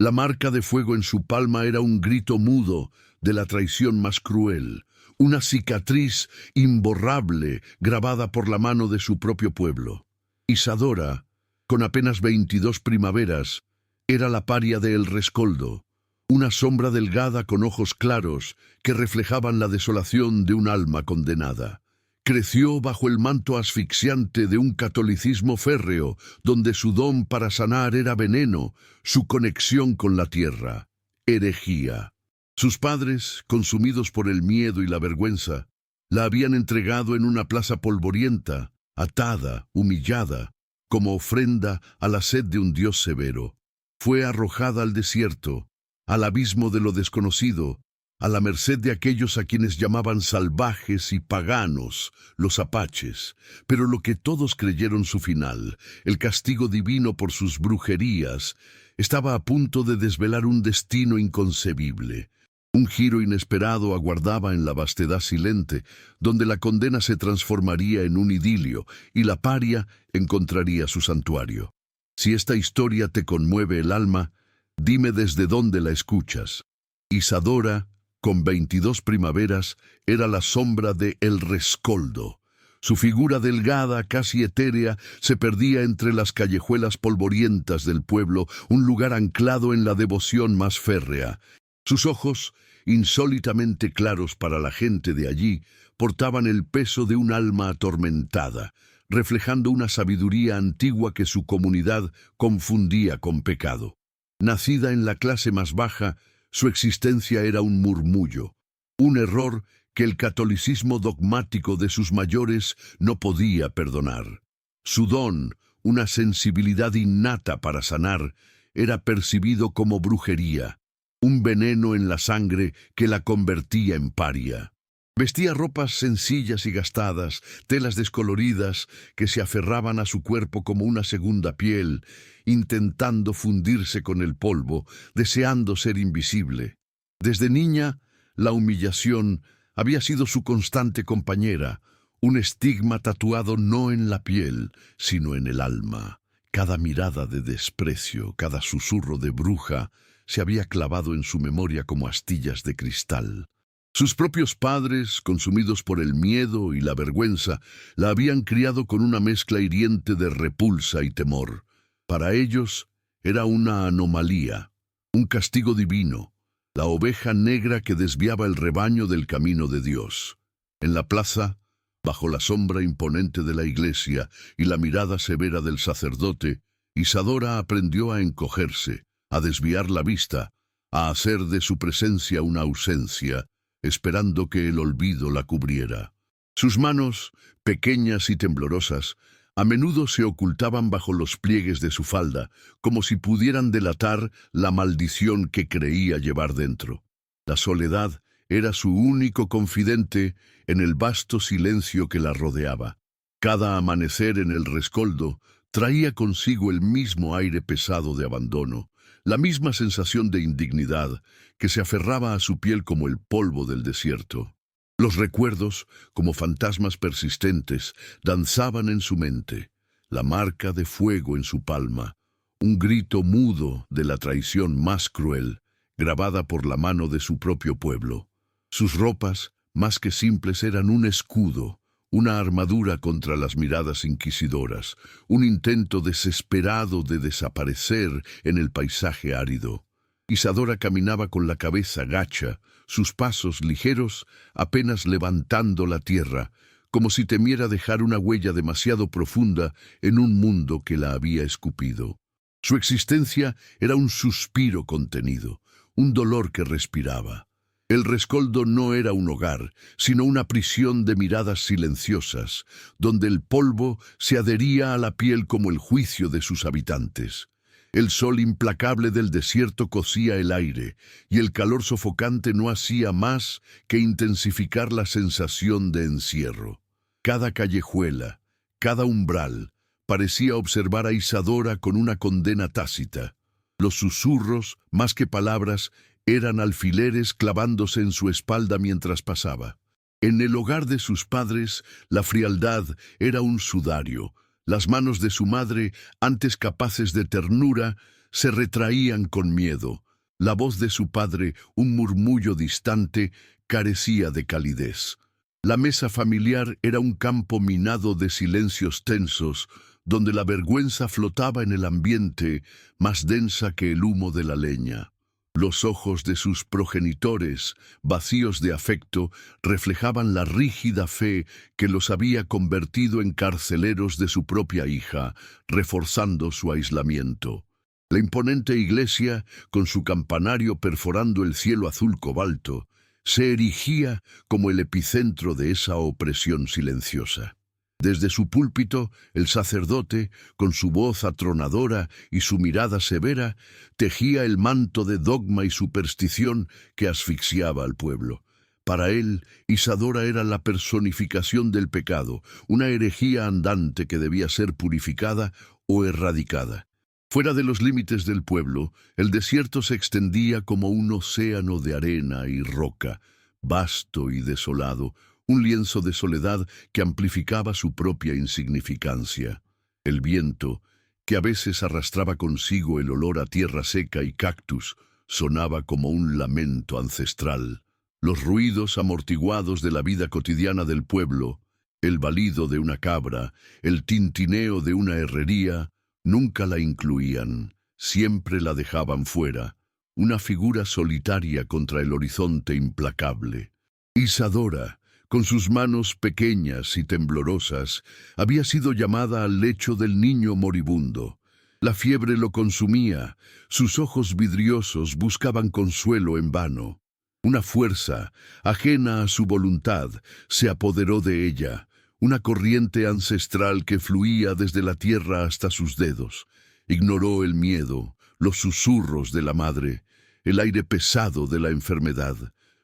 La marca de fuego en su palma era un grito mudo de la traición más cruel, una cicatriz imborrable grabada por la mano de su propio pueblo. Isadora, con apenas 22 primaveras, era la paria de El Rescoldo, una sombra delgada con ojos claros que reflejaban la desolación de un alma condenada. Creció bajo el manto asfixiante de un catolicismo férreo, donde su don para sanar era veneno, su conexión con la tierra, herejía. Sus padres, consumidos por el miedo y la vergüenza, la habían entregado en una plaza polvorienta, atada, humillada, como ofrenda a la sed de un Dios severo. Fue arrojada al desierto, al abismo de lo desconocido, a la merced de aquellos a quienes llamaban salvajes y paganos, los apaches, pero lo que todos creyeron su final, el castigo divino por sus brujerías, estaba a punto de desvelar un destino inconcebible. Un giro inesperado aguardaba en la vastedad silente, donde la condena se transformaría en un idilio y la paria encontraría su santuario. Si esta historia te conmueve el alma, dime desde dónde la escuchas. Isadora, con 22 primaveras, era la sombra de El Rescoldo. Su figura delgada, casi etérea, se perdía entre las callejuelas polvorientas del pueblo, un lugar anclado en la devoción más férrea. Sus ojos, insólitamente claros para la gente de allí, portaban el peso de un alma atormentada, reflejando una sabiduría antigua que su comunidad confundía con pecado. Nacida en la clase más baja, su existencia era un murmullo, un error que el catolicismo dogmático de sus mayores no podía perdonar. Su don, una sensibilidad innata para sanar, era percibido como brujería, un veneno en la sangre que la convertía en paria. Vestía ropas sencillas y gastadas, telas descoloridas que se aferraban a su cuerpo como una segunda piel, intentando fundirse con el polvo, deseando ser invisible. Desde niña, la humillación había sido su constante compañera, un estigma tatuado no en la piel, sino en el alma. Cada mirada de desprecio, cada susurro de bruja, se había clavado en su memoria como astillas de cristal. Sus propios padres, consumidos por el miedo y la vergüenza, la habían criado con una mezcla hiriente de repulsa y temor. Para ellos era una anomalía, un castigo divino, la oveja negra que desviaba el rebaño del camino de Dios. En la plaza, bajo la sombra imponente de la iglesia y la mirada severa del sacerdote, Isadora aprendió a encogerse, a desviar la vista, a hacer de su presencia una ausencia, esperando que el olvido la cubriera. Sus manos, pequeñas y temblorosas, a menudo se ocultaban bajo los pliegues de su falda, como si pudieran delatar la maldición que creía llevar dentro. La soledad era su único confidente en el vasto silencio que la rodeaba. Cada amanecer en El Rescoldo traía consigo el mismo aire pesado de abandono, la misma sensación de indignidad que se aferraba a su piel como el polvo del desierto. Los recuerdos, como fantasmas persistentes, danzaban en su mente, la marca de fuego en su palma, un grito mudo de la traición más cruel, grabada por la mano de su propio pueblo. Sus ropas, más que simples, eran un escudo, una armadura contra las miradas inquisidoras, un intento desesperado de desaparecer en el paisaje árido. Isadora caminaba con la cabeza gacha, sus pasos ligeros, apenas levantando la tierra, como si temiera dejar una huella demasiado profunda en un mundo que la había escupido. Su existencia era un suspiro contenido, un dolor que respiraba. El Rescoldo no era un hogar, sino una prisión de miradas silenciosas, donde el polvo se adhería a la piel como el juicio de sus habitantes. El sol implacable del desierto cocía el aire, y el calor sofocante no hacía más que intensificar la sensación de encierro. Cada callejuela, cada umbral, parecía observar a Isadora con una condena tácita. Los susurros, más que palabras, eran alfileres clavándose en su espalda mientras pasaba. En el hogar de sus padres, la frialdad era un sudario. Las manos de su madre, antes capaces de ternura, se retraían con miedo. La voz de su padre, un murmullo distante, carecía de calidez. La mesa familiar era un campo minado de silencios tensos, donde la vergüenza flotaba en el ambiente, más densa que el humo de la leña. Los ojos de sus progenitores, vacíos de afecto, reflejaban la rígida fe que los había convertido en carceleros de su propia hija, reforzando su aislamiento. La imponente iglesia, con su campanario perforando el cielo azul cobalto, se erigía como el epicentro de esa opresión silenciosa. Desde su púlpito, el sacerdote, con su voz atronadora y su mirada severa, tejía el manto de dogma y superstición que asfixiaba al pueblo. Para él, Isadora era la personificación del pecado, una herejía andante que debía ser purificada o erradicada. Fuera de los límites del pueblo, el desierto se extendía como un océano de arena y roca, vasto y desolado, un lienzo de soledad que amplificaba su propia insignificancia. El viento, que a veces arrastraba consigo el olor a tierra seca y cactus, sonaba como un lamento ancestral. Los ruidos amortiguados de la vida cotidiana del pueblo, el balido de una cabra, el tintineo de una herrería, nunca la incluían, siempre la dejaban fuera, una figura solitaria contra el horizonte implacable. Isadora, con sus manos pequeñas y temblorosas, había sido llamada al lecho del niño moribundo. La fiebre lo consumía, sus ojos vidriosos buscaban consuelo en vano. Una fuerza, ajena a su voluntad, se apoderó de ella, una corriente ancestral que fluía desde la tierra hasta sus dedos. Ignoró el miedo, los susurros de la madre, el aire pesado de la enfermedad.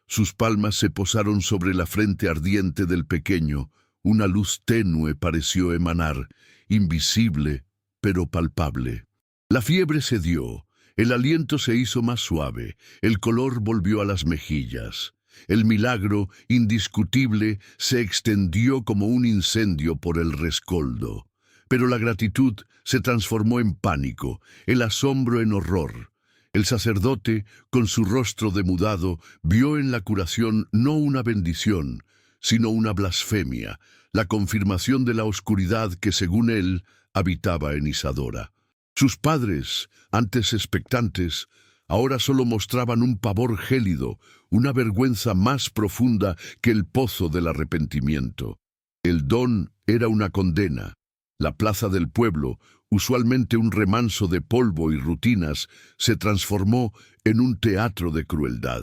Sus palmas se posaron sobre la frente ardiente del pequeño. Una luz tenue pareció emanar, invisible, pero palpable. La fiebre cedió, el aliento se hizo más suave, el color volvió a las mejillas. El milagro, indiscutible, se extendió como un incendio por el rescoldo. Pero la gratitud se transformó en pánico, el asombro en horror. El sacerdote, con su rostro demudado, vio en la curación no una bendición, sino una blasfemia, la confirmación de la oscuridad que, según él, habitaba en Isadora. Sus padres, antes expectantes, ahora solo mostraban un pavor gélido, una vergüenza más profunda que el pozo del arrepentimiento. El don era una condena. La plaza del pueblo, usualmente un remanso de polvo y rutinas, se transformó en un teatro de crueldad.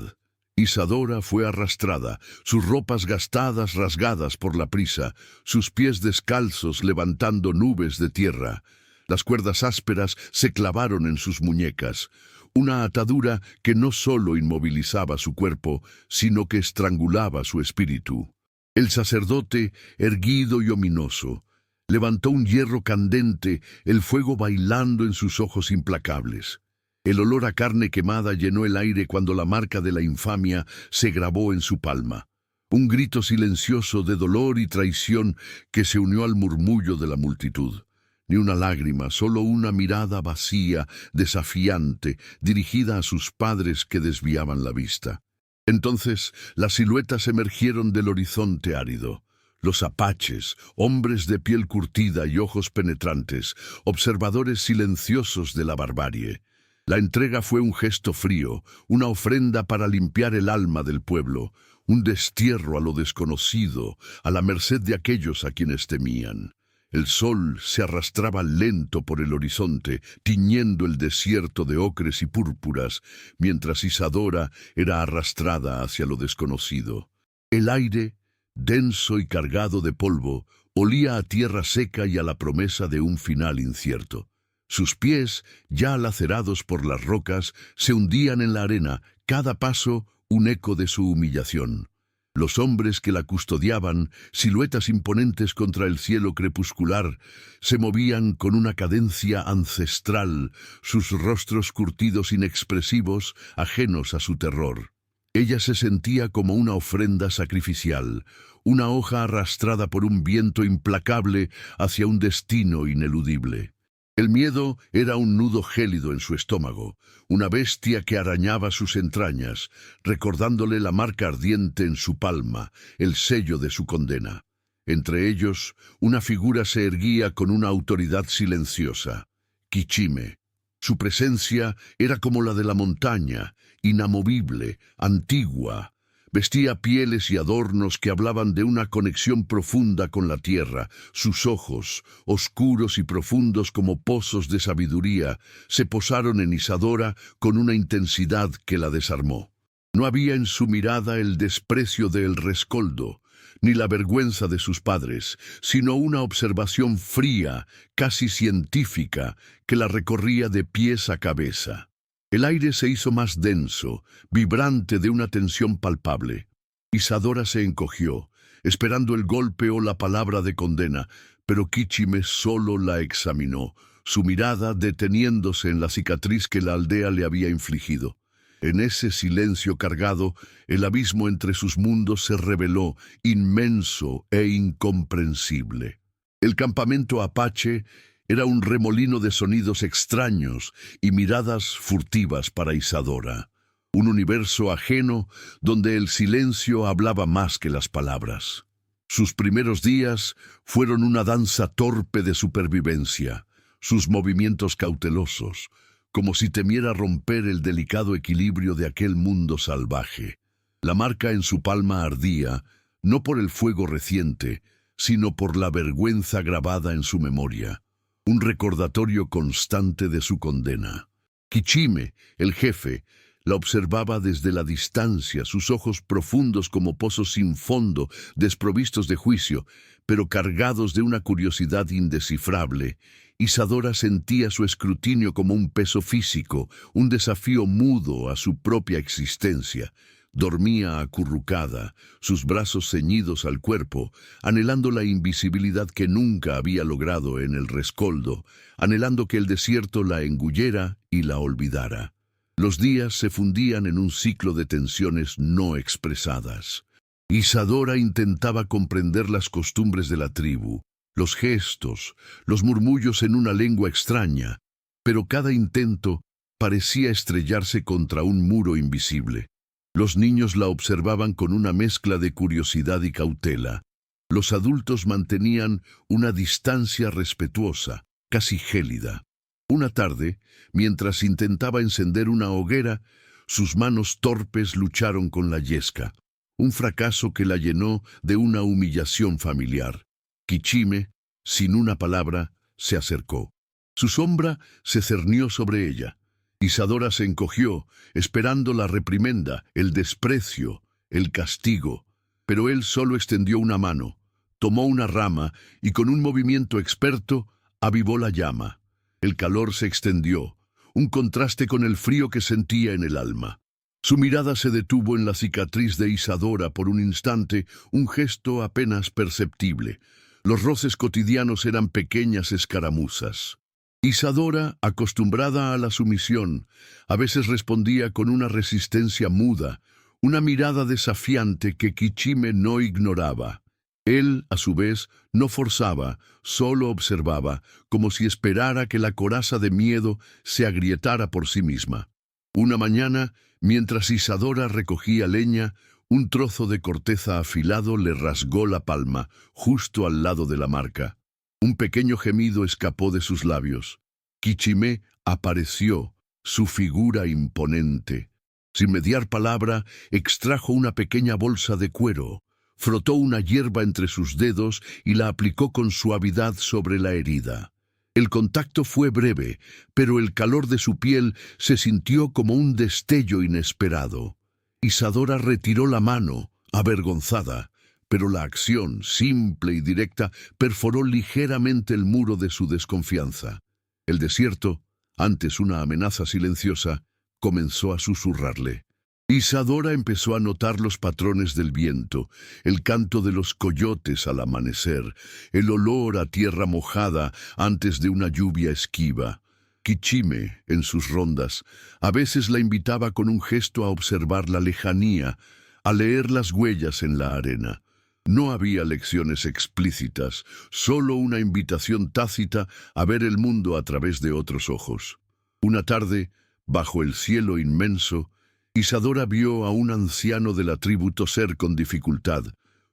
Isadora fue arrastrada, sus ropas gastadas rasgadas por la prisa, sus pies descalzos levantando nubes de tierra. Las cuerdas ásperas se clavaron en sus muñecas, una atadura que no solo inmovilizaba su cuerpo, sino que estrangulaba su espíritu. El sacerdote, erguido y ominoso, levantó un hierro candente, el fuego bailando en sus ojos implacables. El olor a carne quemada llenó el aire cuando la marca de la infamia se grabó en su palma. Un grito silencioso de dolor y traición que se unió al murmullo de la multitud. Ni una lágrima, solo una mirada vacía, desafiante, dirigida a sus padres que desviaban la vista. Entonces las siluetas emergieron del horizonte árido. Los apaches, hombres de piel curtida y ojos penetrantes, observadores silenciosos de la barbarie. La entrega fue un gesto frío, una ofrenda para limpiar el alma del pueblo, un destierro a lo desconocido, a la merced de aquellos a quienes temían. El sol se arrastraba lento por el horizonte, tiñendo el desierto de ocres y púrpuras, mientras Isadora era arrastrada hacia lo desconocido. El aire, denso y cargado de polvo, olía a tierra seca y a la promesa de un final incierto. Sus pies, ya lacerados por las rocas, se hundían en la arena, cada paso un eco de su humillación. Los hombres que la custodiaban, siluetas imponentes contra el cielo crepuscular, se movían con una cadencia ancestral, sus rostros curtidos inexpresivos, ajenos a su terror. Ella se sentía como una ofrenda sacrificial, una hoja arrastrada por un viento implacable hacia un destino ineludible. El miedo era un nudo gélido en su estómago, una bestia que arañaba sus entrañas, recordándole la marca ardiente en su palma, el sello de su condena. Entre ellos, una figura se erguía con una autoridad silenciosa, Kichime. Su presencia era como la de la montaña, inamovible, antigua. Vestía pieles y adornos que hablaban de una conexión profunda con la tierra. Sus ojos, oscuros y profundos como pozos de sabiduría, se posaron en Isadora con una intensidad que la desarmó. No había en su mirada el desprecio del rescoldo, ni la vergüenza de sus padres, sino una observación fría, casi científica, que la recorría de pies a cabeza. El aire se hizo más denso, vibrante de una tensión palpable. Isadora se encogió, esperando el golpe o la palabra de condena, pero Kichime solo la examinó, su mirada deteniéndose en la cicatriz que la aldea le había infligido. En ese silencio cargado, el abismo entre sus mundos se reveló, inmenso e incomprensible. El campamento apache era un remolino de sonidos extraños y miradas furtivas para Isadora. Un universo ajeno donde el silencio hablaba más que las palabras. Sus primeros días fueron una danza torpe de supervivencia, sus movimientos cautelosos, como si temiera romper el delicado equilibrio de aquel mundo salvaje. La marca en su palma ardía, no por el fuego reciente, sino por la vergüenza grabada en su memoria, un recordatorio constante de su condena. Kichime, el jefe, la observaba desde la distancia, sus ojos profundos como pozos sin fondo, desprovistos de juicio, pero cargados de una curiosidad indescifrable. Isadora sentía su escrutinio como un peso físico, un desafío mudo a su propia existencia. Dormía acurrucada, sus brazos ceñidos al cuerpo, anhelando la invisibilidad que nunca había logrado en el rescoldo, anhelando que el desierto la engullera y la olvidara. Los días se fundían en un ciclo de tensiones no expresadas. Isadora intentaba comprender las costumbres de la tribu, los gestos, los murmullos en una lengua extraña, pero cada intento parecía estrellarse contra un muro invisible. Los niños la observaban con una mezcla de curiosidad y cautela. Los adultos mantenían una distancia respetuosa, casi gélida. Una tarde, mientras intentaba encender una hoguera, sus manos torpes lucharon con la yesca, un fracaso que la llenó de una humillación familiar. Kichime, sin una palabra, se acercó. Su sombra se cernió sobre ella. Isadora se encogió, esperando la reprimenda, el desprecio, el castigo. Pero él solo extendió una mano, tomó una rama y con un movimiento experto avivó la llama. El calor se extendió, un contraste con el frío que sentía en el alma. Su mirada se detuvo en la cicatriz de Isadora por un instante, un gesto apenas perceptible. Los roces cotidianos eran pequeñas escaramuzas. Isadora, acostumbrada a la sumisión, a veces respondía con una resistencia muda, una mirada desafiante que Kichime no ignoraba. Él, a su vez, no forzaba, solo observaba, como si esperara que la coraza de miedo se agrietara por sí misma. Una mañana, mientras Isadora recogía leña, un trozo de corteza afilado le rasgó la palma, justo al lado de la marca. Un pequeño gemido escapó de sus labios. Kichime apareció, su figura imponente. Sin mediar palabra, extrajo una pequeña bolsa de cuero, frotó una hierba entre sus dedos y la aplicó con suavidad sobre la herida. El contacto fue breve, pero el calor de su piel se sintió como un destello inesperado. Isadora retiró la mano, avergonzada, pero la acción, simple y directa, perforó ligeramente el muro de su desconfianza. El desierto, antes una amenaza silenciosa, comenzó a susurrarle. Isadora empezó a notar los patrones del viento, el canto de los coyotes al amanecer, el olor a tierra mojada antes de una lluvia esquiva. Kichime, en sus rondas, a veces la invitaba con un gesto a observar la lejanía, a leer las huellas en la arena. No había lecciones explícitas, solo una invitación tácita a ver el mundo a través de otros ojos. Una tarde, bajo el cielo inmenso, Isadora vio a un anciano de la tribu toser con dificultad,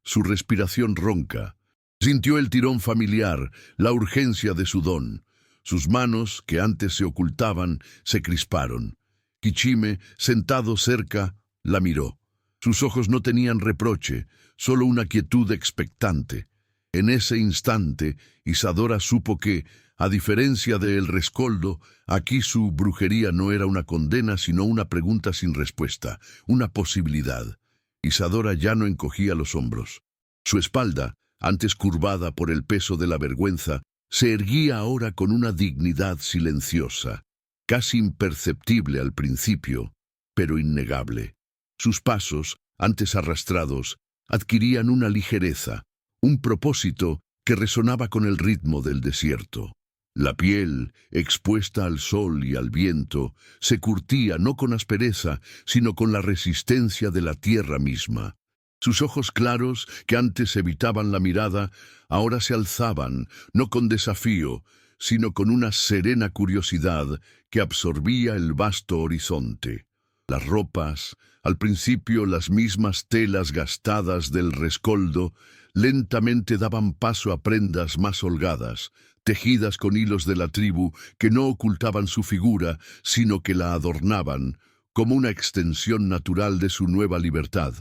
su respiración ronca. Sintió el tirón familiar, la urgencia de su don. Sus manos, que antes se ocultaban, se crisparon. Kichime, sentado cerca, la miró. Sus ojos no tenían reproche, solo una quietud expectante. En ese instante, Isadora supo que, a diferencia de El Rescoldo, aquí su brujería no era una condena, sino una pregunta sin respuesta, una posibilidad. Isadora ya no encogía los hombros. Su espalda, antes curvada por el peso de la vergüenza, se erguía ahora con una dignidad silenciosa, casi imperceptible al principio, pero innegable. Sus pasos, antes arrastrados, adquirían una ligereza, un propósito que resonaba con el ritmo del desierto. La piel, expuesta al sol y al viento, se curtía no con aspereza, sino con la resistencia de la tierra misma. Sus ojos claros, que antes evitaban la mirada, ahora se alzaban, no con desafío, sino con una serena curiosidad que absorbía el vasto horizonte. Las ropas, al principio las mismas telas gastadas del rescoldo, lentamente daban paso a prendas más holgadas, tejidas con hilos de la tribu que no ocultaban su figura, sino que la adornaban, como una extensión natural de su nueva libertad.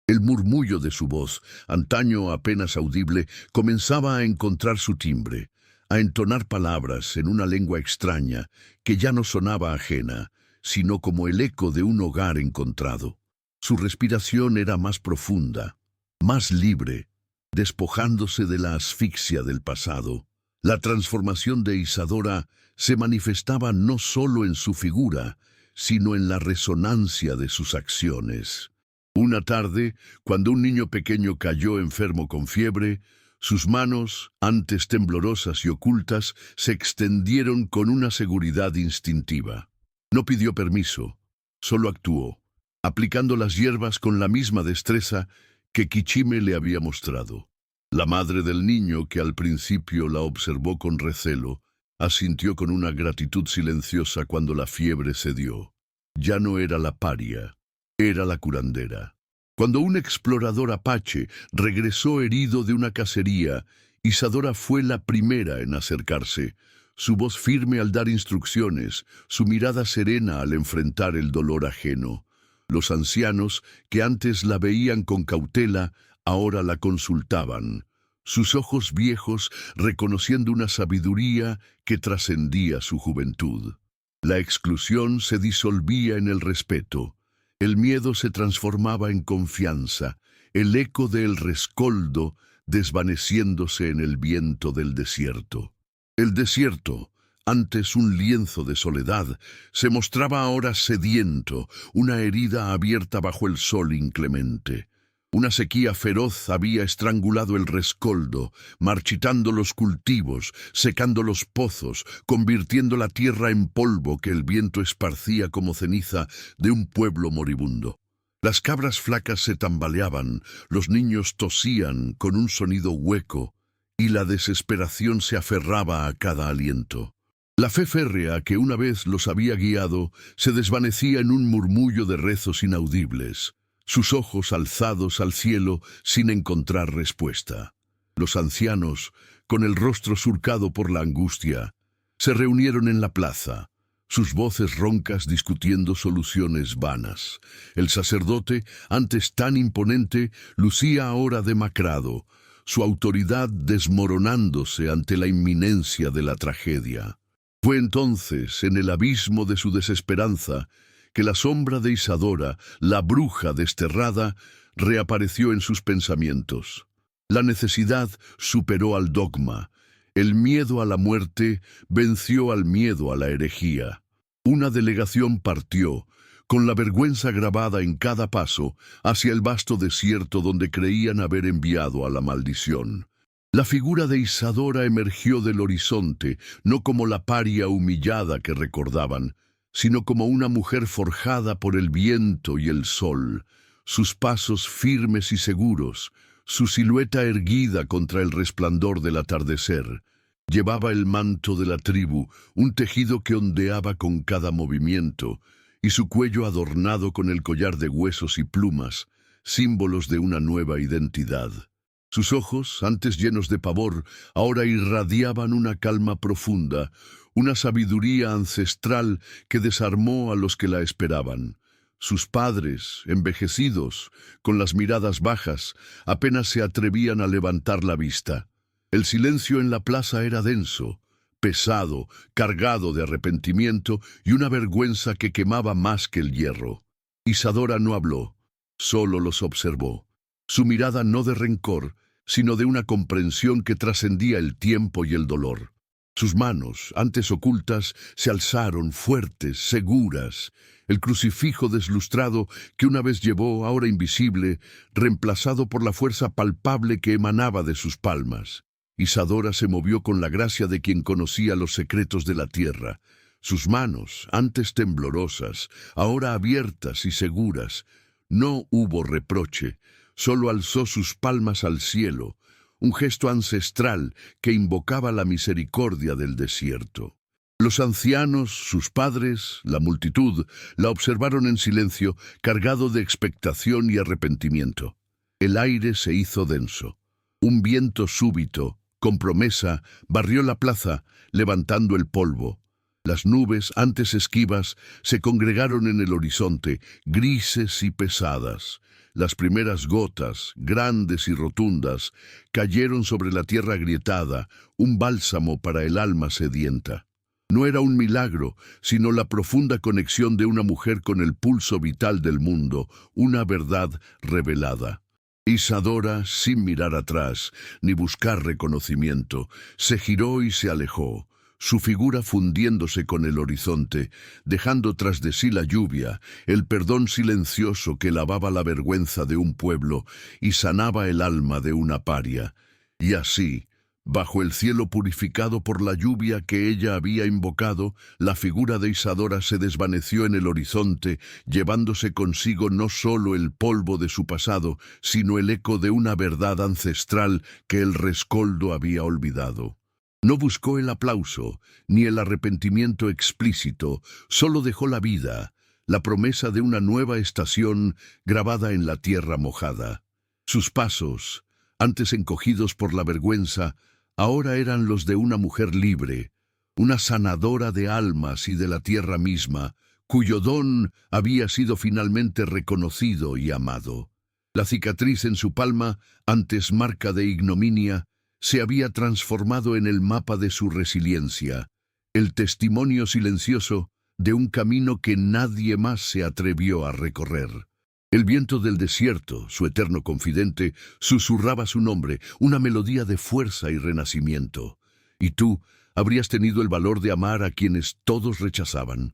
El murmullo de su voz, antaño apenas audible, comenzaba a encontrar su timbre, a entonar palabras en una lengua extraña que ya no sonaba ajena, sino como el eco de un hogar encontrado. Su respiración era más profunda, más libre, despojándose de la asfixia del pasado. La transformación de Isadora se manifestaba no solo en su figura, sino en la resonancia de sus acciones. Una tarde, cuando un niño pequeño cayó enfermo con fiebre, sus manos, antes temblorosas y ocultas, se extendieron con una seguridad instintiva. No pidió permiso, solo actuó, aplicando las hierbas con la misma destreza que Kichime le había mostrado. La madre del niño, que al principio la observó con recelo, asintió con una gratitud silenciosa cuando la fiebre cedió. Ya no era la paria, era la curandera. Cuando un explorador apache regresó herido de una cacería, Isadora fue la primera en acercarse. Su voz firme al dar instrucciones, su mirada serena al enfrentar el dolor ajeno. Los ancianos, que antes la veían con cautela, ahora la consultaban. Sus ojos viejos reconociendo una sabiduría que trascendía su juventud. La exclusión se disolvía en el respeto. El miedo se transformaba en confianza, el eco del rescoldo desvaneciéndose en el viento del desierto. El desierto, antes un lienzo de soledad, se mostraba ahora sediento, una herida abierta bajo el sol inclemente. Una sequía feroz había estrangulado el rescoldo, marchitando los cultivos, secando los pozos, convirtiendo la tierra en polvo que el viento esparcía como ceniza de un pueblo moribundo. Las cabras flacas se tambaleaban, los niños tosían con un sonido hueco, y la desesperación se aferraba a cada aliento. La fe férrea que una vez los había guiado se desvanecía en un murmullo de rezos inaudibles, sus ojos alzados al cielo sin encontrar respuesta. Los ancianos, con el rostro surcado por la angustia, se reunieron en la plaza, sus voces roncas discutiendo soluciones vanas. El sacerdote, antes tan imponente, lucía ahora demacrado, su autoridad desmoronándose ante la inminencia de la tragedia. Fue entonces, en el abismo de su desesperanza, que la sombra de Isadora, la bruja desterrada, reapareció en sus pensamientos. La necesidad superó al dogma, el miedo a la muerte venció al miedo a la herejía. Una delegación partió, con la vergüenza grabada en cada paso, hacia el vasto desierto donde creían haber enviado a la maldición. La figura de Isadora emergió del horizonte, no como la paria humillada que recordaban, sino como una mujer forjada por el viento y el sol, sus pasos firmes y seguros, Su silueta erguida contra el resplandor del atardecer. Llevaba el manto de la tribu, un tejido que ondeaba con cada movimiento, y su cuello adornado con el collar de huesos y plumas, símbolos de una nueva identidad. Sus ojos, antes llenos de pavor, ahora irradiaban una calma profunda, una sabiduría ancestral que desarmó a los que la esperaban. Sus padres, envejecidos, con las miradas bajas, apenas se atrevían a levantar la vista. El silencio en la plaza era denso, pesado, cargado de arrepentimiento y una vergüenza que quemaba más que el hierro. Isadora no habló, solo los observó. Su mirada no de rencor, sino de una comprensión que trascendía el tiempo y el dolor. Sus manos, antes ocultas, se alzaron fuertes, seguras. El crucifijo deslustrado que una vez llevó, ahora invisible, reemplazado por la fuerza palpable que emanaba de sus palmas. Isadora se movió con la gracia de quien conocía los secretos de la tierra. Sus manos, antes temblorosas, ahora abiertas y seguras. No hubo reproche, solo alzó sus palmas al cielo, un gesto ancestral que invocaba la misericordia del desierto. Los ancianos, sus padres, la multitud, la observaron en silencio, cargado de expectación y arrepentimiento. El aire se hizo denso. Un viento súbito, con promesa, barrió la plaza, levantando el polvo. Las nubes, antes esquivas, se congregaron en el horizonte, grises y pesadas. Las primeras gotas, grandes y rotundas, cayeron sobre la tierra agrietada, un bálsamo para el alma sedienta. No era un milagro, sino la profunda conexión de una mujer con el pulso vital del mundo, una verdad revelada. Isadora, sin mirar atrás, ni buscar reconocimiento, se giró y se alejó, su figura fundiéndose con el horizonte, dejando tras de sí la lluvia, el perdón silencioso que lavaba la vergüenza de un pueblo y sanaba el alma de una paria. Y así, bajo el cielo purificado por la lluvia que ella había invocado, la figura de Isadora se desvaneció en el horizonte, llevándose consigo no solo el polvo de su pasado, sino el eco de una verdad ancestral que el rescoldo había olvidado. No buscó el aplauso, ni el arrepentimiento explícito, solo dejó la vida, la promesa de una nueva estación grabada en la tierra mojada. Sus pasos, antes encogidos por la vergüenza, ahora eran los de una mujer libre, una sanadora de almas y de la tierra misma, cuyo don había sido finalmente reconocido y amado. La cicatriz en su palma, antes marca de ignominia, se había transformado en el mapa de su resiliencia, el testimonio silencioso de un camino que nadie más se atrevió a recorrer. El viento del desierto, su eterno confidente, susurraba su nombre, una melodía de fuerza y renacimiento. Y tú habrías tenido el valor de amar a quienes todos rechazaban.